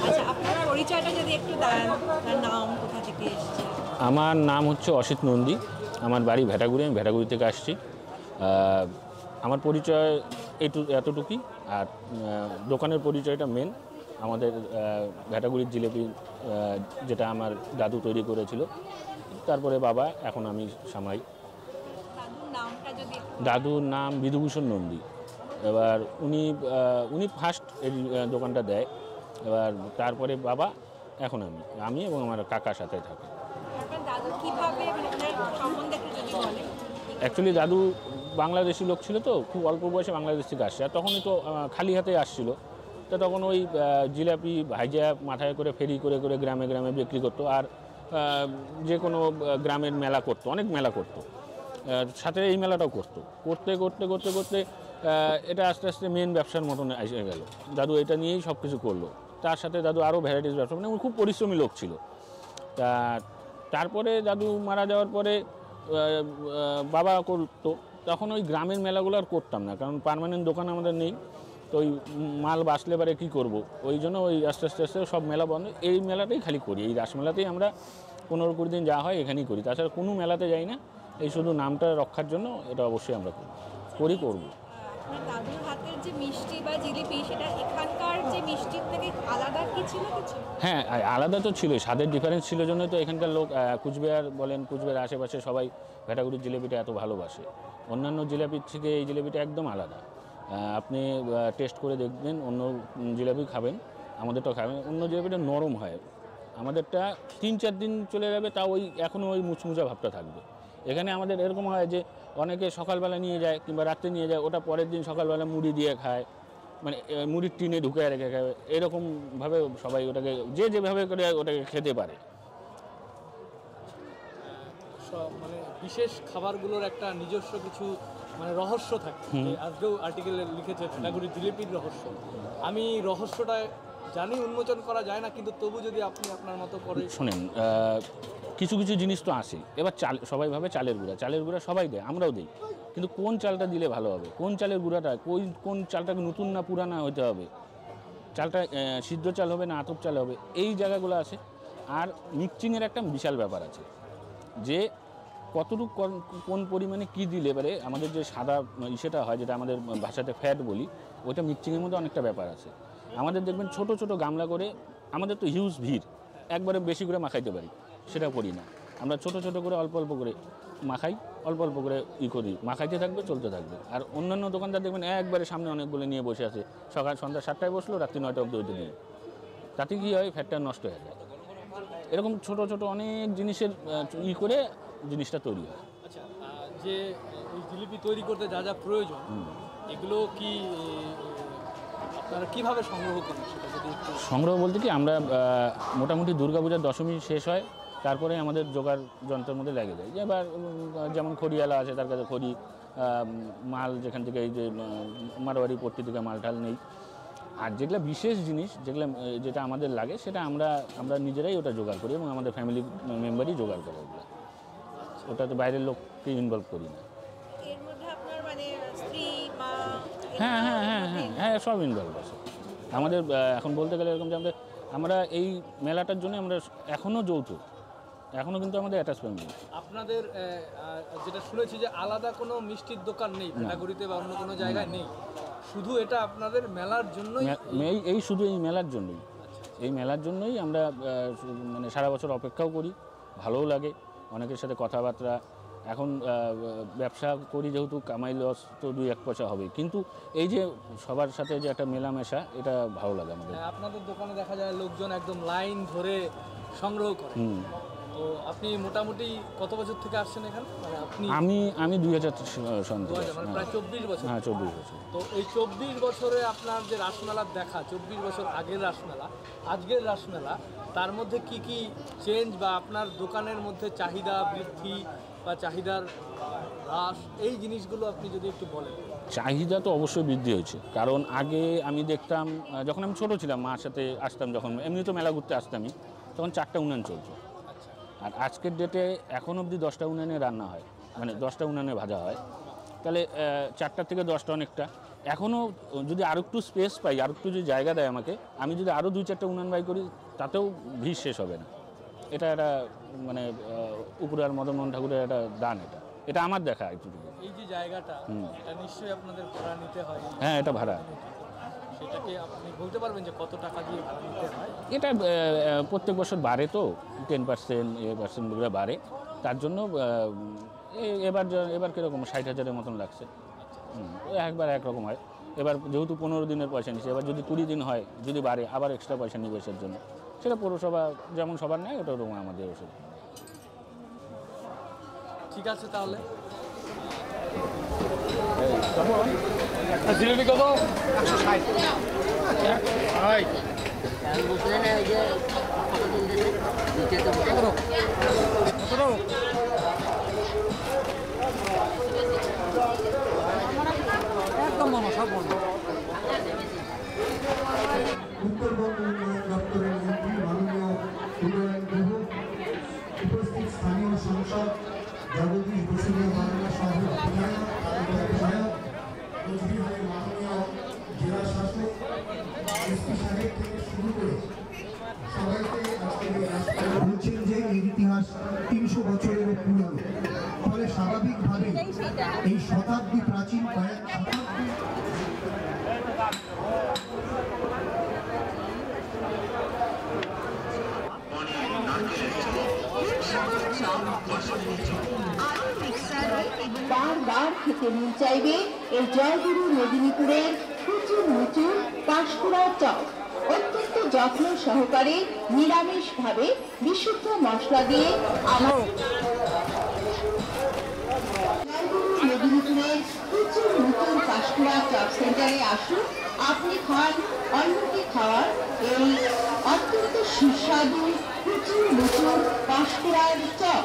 আচ্ছা, আপনার পরিচয়টা যদি একটু দেন, আপনার নাম, কোথা থেকে এসেছে? আমার নাম হচ্ছে অসিত নন্দী, আমার বাড়ি ভেটাগুড়ি, আমি ভেটাগুড়ি থেকে আসছি। আমার পরিচয় এতটুকুই। আর দোকানের পরিচয়টা মেন আমাদের ভেটাগুড়ির জিলেপি, যেটা আমার দাদু তৈরি করেছিল, তারপরে বাবা, এখন আমি সামাই। দাদুর নামটা যদি দাদুর নাম বিধুভূষণ নন্দী। এবার উনি ফার্স্ট এই দোকানটা দেয়, এবার তারপরে বাবা, এখন আমি এবং আমার কাকার সাথে থাকে। আপনার দাদু কিভাবে, মানে ওনার সম্বন্ধে একটু যদি বলেন। অ্যাকচুয়ালি দাদু বাংলাদেশি লোক ছিল, তো খুব অল্প বয়সে বাংলাদেশ থেকে আসছে, আর তখনই তো খালি হাতে আসছিল। তো তখন ওই জিলাপি ভাইজা মাথায় করে ফেরি করে করে গ্রামে গ্রামে বিক্রি করতো, আর যে কোনো গ্রামের মেলা করতো, অনেক মেলা করতো, সাথে এই মেলাটাও করতো। করতে করতে করতে করতে এটা আস্তে আস্তে মেন ব্যবসার মতন এসে গেল। দাদু এটা নিয়েই সব কিছু করলো। তার সাথে দাদু আরও ভ্যারাইটিস ব্যবসা, মানে খুব পরিশ্রমী লোক ছিল। তারপরে দাদু মারা যাওয়ার পরে বাবা করতো। তখন ওই গ্রামের মেলাগুলো আর করতাম না, কারণ পার্মানেন্ট দোকান আমাদের নেই। তো ওই মাল বাসলে পারে কী করবো, ওই জন্য ওই আস্তে আস্তে আস্তে সব মেলা বন্ধ। এই মেলাটাই খালি করি, এই রাসমেলাতেই আমরা 15-20 দিন যা হয় এখানেই করি, তাছাড়া কোনো মেলাতে যাই না। এই শুধু নামটা রক্ষার জন্য এটা অবশ্যই আমরা করবো। আপনার দাদুর হাতের যে মিষ্টি বা জিলিপি, সেটা এখানকার যে মিষ্টির থেকে আলাদা কি ছিল কিছু? হ্যাঁ, আলাদা তো ছিলই, স্বাদের ডিফারেন্স ছিল জন্য তো এখানকার লোক, কুচবিহার বলেন, কুচবিহার আশেপাশে সবাই ভেটাগুড়ির জিলিপিটা এত ভালোবাসে। অন্যান্য জিলাপির থেকে এই জিলিপিটা একদম আলাদা। আপনি টেস্ট করে দেখবেন, অন্য জিলাপি খাবেন, আমাদেরটাও খাবেন। অন্য জিলাপিটা নরম হয়, আমাদেরটা 3-4 দিন চলে যাবে, তাও ওই এখনও ওই মুচমুচা ভাবটা থাকবে। এখানে আমাদের এরকম হয় যে অনেকে সকালবেলা নিয়ে যায় কিংবা রাত্রে নিয়ে যায়, ওটা পরের দিন সকালবেলা মুড়ি দিয়ে খায়, মানে মুড়ির টিনে ঢুকে রেখে খায়। এরকমভাবে সবাই ওটাকে যে যেভাবে করে ওটাকে খেতে পারে। মানে বিশেষ খাবারগুলোর একটা নিজস্ব কিছু মানে রহস্য থাকে। আজকেও আর্টিকেলে লিখেছে ভেটাগুড়ি জিলিপির রহস্য। আমি রহস্যটা জানি উন্মোচন করা যায় না, কিন্তু তবু যদি আপনি আপনার মতো করে শোনেন, কিছু কিছু জিনিস তো আসে। এবার সবাই ভাবে চালের গুঁড়া সবাই দেয়, আমরাও দিই, কিন্তু কোন চালটা দিলে ভালো হবে, কোন চালের গুঁড়াটা, কোন চালটাকে নতুন না পুরানা হতে হবে, চালটা সিদ্ধ চাল হবে না আতপ চাল হবে, এই জায়গাগুলো আছে। আর মিক্সিংয়ের একটা বিশাল ব্যাপার আছে, যে কতটুকু কোন পরিমাণে কি দিলে এবারে আমাদের যে সাদা সেটা হয়, যেটা আমাদের ভাষাতে ফ্যাট বলি, ওইটা মিক্সিংয়ের মধ্যে অনেকটা ব্যাপার আছে। আমাদের দেখবেন ছোট ছোট গামলা করে, আমাদের তো হিউজ ভিড়, একবারে বেশি করে মাখাইতে পারি, সেটা করি না। আমরা ছোট ছোট করে অল্প অল্প করে মাখাই, অল্প অল্প করে করি, মাখাইতে থাকবে, চলতে থাকবে। আর অন্যান্য দোকানদার দেখবেন একবারে সামনে অনেকগুলো নিয়ে বসে আছে, সন্ধ্যা 7টায় বসলো, রাত্রি 9টা অবধি ওইটা নিয়ে, তাতে কী হয়, ফ্যাটটা নষ্ট হয়ে যায়। এরকম ছোট ছোট অনেক জিনিসের করে জিনিসটা তৈরি হয়। আচ্ছা, যে এই জিলিপি তৈরি করতে যা যা প্রয়োজন, এগুলো কি আপনারা কীভাবে সংগ্রহ করেন সেটা যদি একটু? সংগ্রহ বলতে কি, আমরা মোটামুটি দুর্গাপূজার দশমী শেষ হয়, তারপরে আমাদের জোগাড় যন্ত্রের মধ্যে লেগে যায়। এবার যেমন খড়িওয়ালা আছে, তার কাছে খড়ি, মাল যেখান থেকে এই যে মারোয়ারি পট্টি থেকে মাল ঠাল নেই। আর যেগুলো বিশেষ জিনিস, যেটা আমাদের লাগে, সেটা আমরা নিজেরাই ওটা জোগাড় করি, এবং আমাদের ফ্যামিলি মেম্বারই জোগাড় করে ওগুলো। ওটাতে বাইরের লোককে ইনভলভ করি না। এর মধ্যে আপনার মানে স্ত্রী, মা? হ্যাঁ হ্যাঁ হ্যাঁ হ্যাঁ হ্যাঁ, সব ইনভলভ আছে আমাদের। এখন বলতে গেলে এরকম যে আমরা এই মেলাটার জন্য আমরা এখনও যৌথ, এখনও কিন্তু আমাদের অ্যাটাচ ফ্যামিলি। আপনাদের যেটা শুনেছি যে আলাদা কোনো মিষ্টির দোকান নেই ভেটাগুড়িতে বা অন্য কোনো জায়গায় নেই, শুধু এটা আপনাদের মেলার জন্যই? শুধু এই মেলার জন্যই, এই মেলার জন্যই আমরা মানে সারা বছর অপেক্ষাও করি, ভালোও লাগে, অনেকের সাথে কথাবার্তা। এখন ব্যবসা করি যেহেতু, কামাই লস তো 2-1 পয়সা হবে, কিন্তু এই যে সবার সাথে যে একটা মেলামেশা, এটা ভালো লাগে আমাদের। আপনাদের দোকানে দেখা যায় লোকজন একদম লাইন ধরে সংগ্রহ করে। তো আপনি মোটামুটি কত বছর থেকে আসছেন এখানে? মানে আমি 2000 সন থেকে, মানে প্রায় 24 বছর। হ্যাঁ, 24 বছর। তো এই 24 বছরে আপনার যে রাসমেলার দেখা, 24 বছর আগের রাসমেলা, আজকের রাসমেলা, তার মধ্যে কি কি চেঞ্জ বা আপনার দোকানের মধ্যে চাহিদা বৃদ্ধি বা চাহিদার হ্রাস, এই জিনিসগুলো আপনি যদি একটু বলেন। চাহিদা তো অবশ্যই বৃদ্ধি হয়েছে, কারণ আগে আমি দেখতাম, যখন আমি ছোটো ছিলাম, মার সাথে আসতাম, যখন এমনি তো মেলা ঘুরতে আসতামই, তখন 4টা উনান চলতো। আর আজকের ডেটে এখন অবধি 10টা উনানে রান্না হয়, মানে 10টা উনানে ভাজা হয়। তাহলে 4টা থেকে 10টা অনেকটা। এখনও যদি আরও একটু স্পেস পাই, আর একটু যদি জায়গা দেয় আমাকে, আমি যদি আরও 2-4টা উনান বাই করি তাতেও ভিড় শেষ হবে না। এটা একটা মানে উপরের মদন মোহন ঠাকুরের একটা দান, এটা আমার দেখা একটুকু। এই যে জায়গাটা, এটা নিশ্চয়ই আপনাদের ভাড়া নিতে হয়। হ্যাঁ, এটা ভাড়া। সেটাকে আপনি বলতে পারবেন যে কত টাকা দিয়ে ভাড়া নিতে হয়? এটা প্রত্যেক বছর বাড়ে, তো 10% করে বাড়ে। তার জন্য এবার কীরকম 60,000-এর মতন লাগছে। একবার একরকম হয়। এবার যেহেতু 15 দিনের পয়সা নিচ্ছে, এবার যদি 20 দিন হয়, যদি বাড়ে আবার এক্সট্রা পয়সা নিবেশের জন্য, সেটা পৌরসভা যেমন সবার নেয় ওটা ওরকম আমাদের ওষুধ। ঠিক আছে তাহলে। জিলিপি কত? 160। একদম মামা, সব বন্ধ। উত্তরবঙ্গ উন্নয়ন দপ্তরের মন্ত্রী মাননীয় উন্নয়ন গুহ, উপস্থিত স্থানীয় সাংসদ জগদীশ বসুনিয়া বাংলা শহর বিধায়ক কোচবিহারের মাননীয় জেলা শাসক এসপি সাহেব থেকে শুরু করে সবাইকে আজকে বলছেন যে এই ইতিহাস 300 বছরেরও পুরনো, ফলে স্বাভাবিকভাবে এই শতাব্দী প্রাচীন কয়েক শতাব্দী বারবার খেতে মন চাইবে এই জয়গুরু মেদিনীপুরের প্রচুর মুচুর পাঁশকুড়ার চপ। অত্যন্ত যত্ন সহকারে নিরামিষ ভাবে বিশুদ্ধ মশলা দিয়ে জয়গুরু মেদিনীপুরের প্রচুর মুচুর পাঁশকুড়া চপ সেন্টারে আসুন। আপনি খান অন্যকে খাওয়ার এই অত্যন্ত সুস্বাদু প্রচুর মুচুর পাঁশকুড়ার চপ।